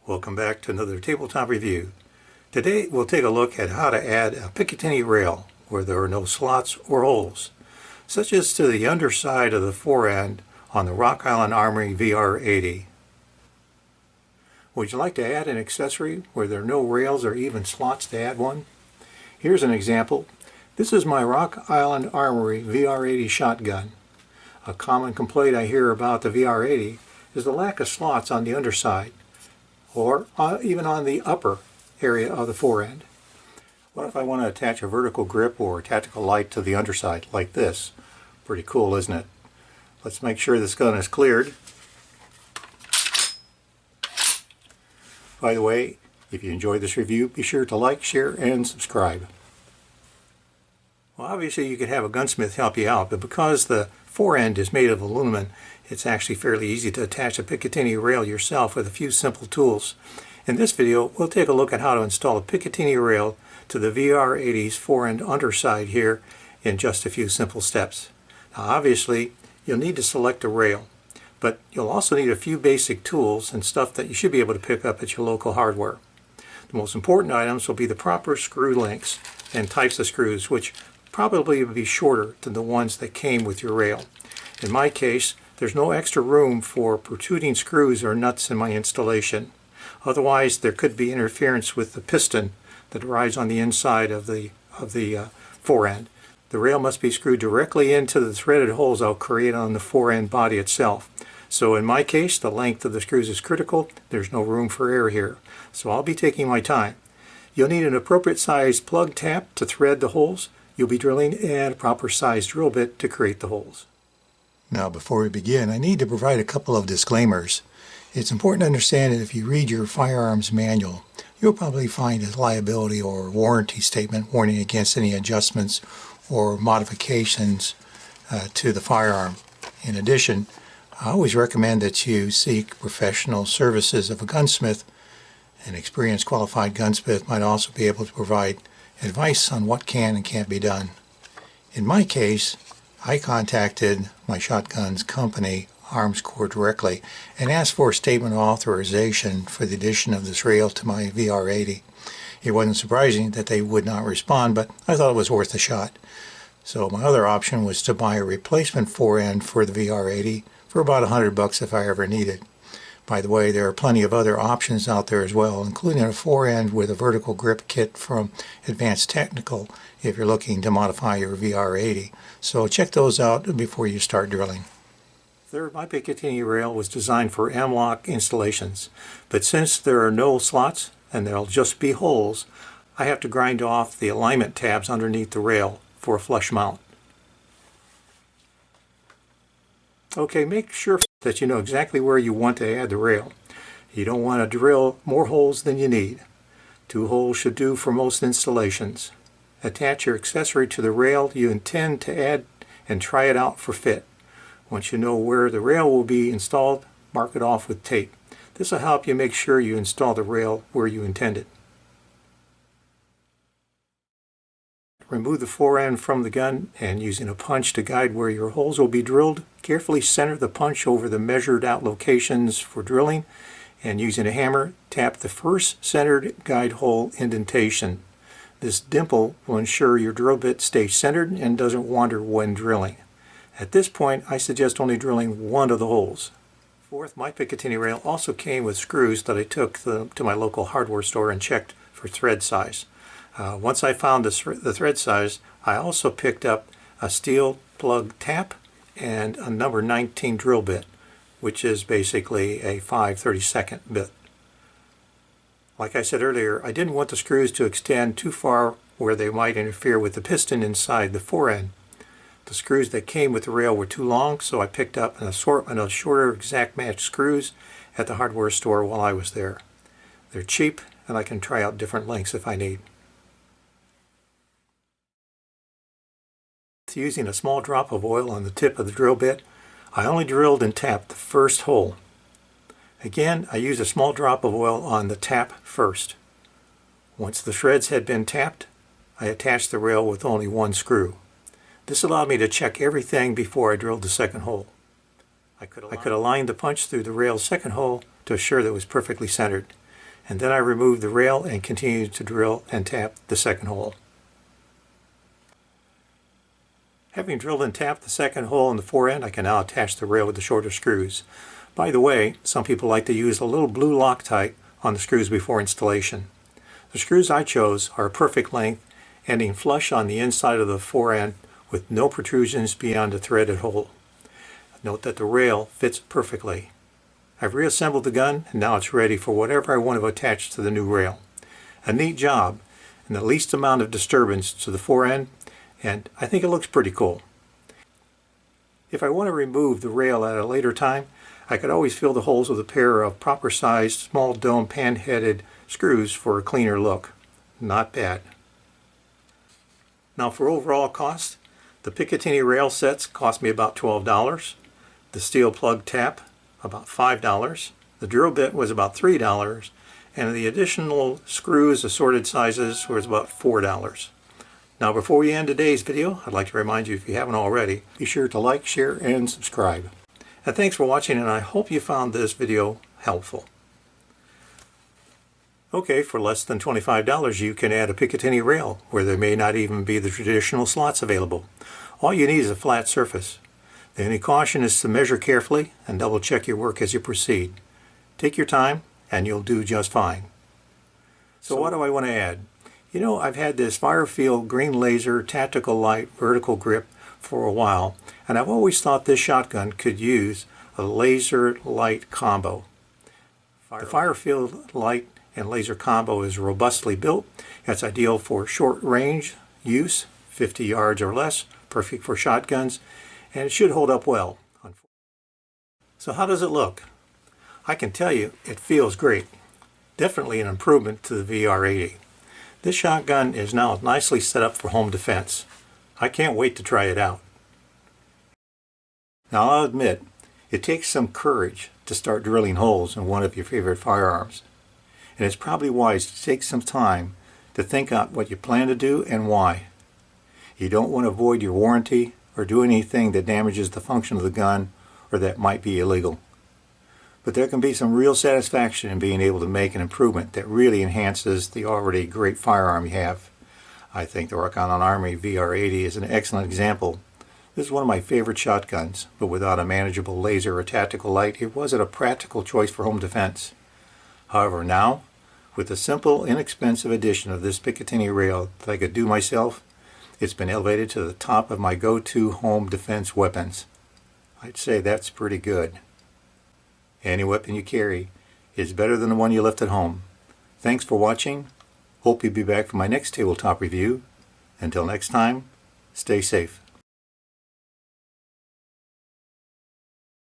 Welcome back to another tabletop review. Today we'll take a look at how to add a Picatinny rail where there are no slots or holes, such as to the underside of the forend on the Rock Island Armory VR80. Would you like to add an accessory where there are no rails or even slots to add one? Here's an example. This is my Rock Island Armory VR80 shotgun. A common complaint I hear about the VR80 is the lack of slots on the underside, or even on the upper area of the forend. What if I want to attach a vertical grip or tactical light to the underside, like this? Pretty cool, isn't it? Let's make sure this gun is cleared. By the way, if you enjoyed this review, be sure to like, share, and subscribe. Well, obviously you could have a gunsmith help you out, but because the forend is made of aluminum, it's actually fairly easy to attach a Picatinny rail yourself with a few simple tools. In this video, we'll take a look at how to install a Picatinny rail to the VR80's forend underside here in just a few simple steps. Now obviously, you'll need to select a rail, but you'll also need a few basic tools and stuff that you should be able to pick up at your local hardware. The most important items will be the proper screw lengths and types of screws, which probably will be shorter than the ones that came with your rail. In my case, there's no extra room for protruding screws or nuts in my installation. Otherwise, there could be interference with the piston that rides on the inside of the forend. The rail must be screwed directly into the threaded holes I'll create on the forend body itself. So in my case, the length of the screws is critical. There's no room for error here. So I'll be taking my time. You'll need an appropriate sized plug tap to thread the holes. You'll be drilling and a proper sized drill bit to create the holes. Now before we begin, I need to provide a couple of disclaimers. It's important to understand that if you read your firearms manual, you'll probably find a liability or warranty statement warning against any adjustments or modifications to the firearm. In addition, I always recommend that you seek professional services of a gunsmith. An experienced qualified gunsmith might also be able to provide advice on what can and can't be done. In my case, I contacted my shotguns company, Armscor, directly and asked for a statement of authorization for the addition of this rail to my VR80. It wasn't surprising that they would not respond, but I thought it was worth a shot. So my other option was to buy a replacement forend for the VR80 for about $100 if I ever need it. By the way, there are plenty of other options out there as well, including a forend with a vertical grip kit from Advanced Technical if you're looking to modify your VR80. So check those out before you start drilling. Third, my Picatinny rail was designed for M-LOK installations, but since there are no slots and there'll just be holes, I have to grind off the alignment tabs underneath the rail for a flush mount. Okay, make sure that you know exactly where you want to add the rail. You don't want to drill more holes than you need. 2 holes should do for most installations. Attach your accessory to the rail you intend to add and try it out for fit. Once you know where the rail will be installed, mark it off with tape. This will help you make sure you install the rail where you intended. Remove the forend from the gun and using a punch to guide where your holes will be drilled, carefully center the punch over the measured out locations for drilling, and using a hammer, tap the first centered guide hole indentation. This dimple will ensure your drill bit stays centered and doesn't wander when drilling. At this point, I suggest only drilling one of the holes. Fourth, my Picatinny rail also came with screws that I took to my local hardware store and checked for thread size. Once I found the thread size, I also picked up a steel plug tap and a number 19 drill bit, which is basically a 5/32 bit. Like I said earlier, I didn't want the screws to extend too far where they might interfere with the piston inside the forend. The screws that came with the rail were too long, so I picked up an assortment of shorter exact match screws at the hardware store while I was there. They're cheap and I can try out different lengths if I need. Using a small drop of oil on the tip of the drill bit, I only drilled and tapped the first hole. Again, I used a small drop of oil on the tap first. Once the threads had been tapped, I attached the rail with only one screw. This allowed me to check everything before I drilled the second hole. I could align the punch through the rail's second hole to assure that it was perfectly centered. and then I removed the rail and continued to drill and tap the second hole. Having drilled and tapped the second hole in the fore end, I can now attach the rail with the shorter screws. By the way, some people like to use a little blue Loctite on the screws before installation. The screws I chose are a perfect length, ending flush on the inside of the fore end with no protrusions beyond the threaded hole. Note that the rail fits perfectly. I've reassembled the gun and now it's ready for whatever I want to attach to the new rail. A neat job and the least amount of disturbance to the fore end, and I think it looks pretty cool. If I want to remove the rail at a later time, I could always fill the holes with a pair of proper sized small dome pan-headed screws for a cleaner look. Not bad. Now for overall cost, the Picatinny rail sets cost me about $12. The steel plug tap about $5. The drill bit was about $3, and the additional screws assorted sizes was about $4. Now before we end today's video, I'd like to remind you, if you haven't already, be sure to like, share, and subscribe. And thanks for watching, and I hope you found this video helpful. Okay, for less than $25 you can add a Picatinny rail where there may not even be the traditional slots available. All you need is a flat surface. The only caution is to measure carefully and double check your work as you proceed. Take your time and you'll do just fine. So what do I want to add? You know, I've had this Firefield green laser tactical light vertical grip for a while, and I've always thought this shotgun could use a laser light combo. The Firefield light and laser combo is robustly built. It's ideal for short range use, 50 yards or less, perfect for shotguns, and it should hold up well. So how does it look? I can tell you it feels great. Definitely an improvement to the VR80. This shotgun is now nicely set up for home defense. I can't wait to try it out. Now I'll admit, it takes some courage to start drilling holes in one of your favorite firearms. And it's probably wise to take some time to think out what you plan to do and why. You don't want to void your warranty or do anything that damages the function of the gun or that might be illegal. But there can be some real satisfaction in being able to make an improvement that really enhances the already great firearm you have. I think the Armscor Army VR80 is an excellent example. This is one of my favorite shotguns, but without a manageable laser or tactical light, it wasn't a practical choice for home defense. However, now, with the simple, inexpensive addition of this Picatinny rail that I could do myself, it's been elevated to the top of my go-to home defense weapons. I'd say that's pretty good. Any weapon you carry is better than the one you left at home. Thanks for watching. Hope you'll be back for my next tabletop review. Until next time, stay safe.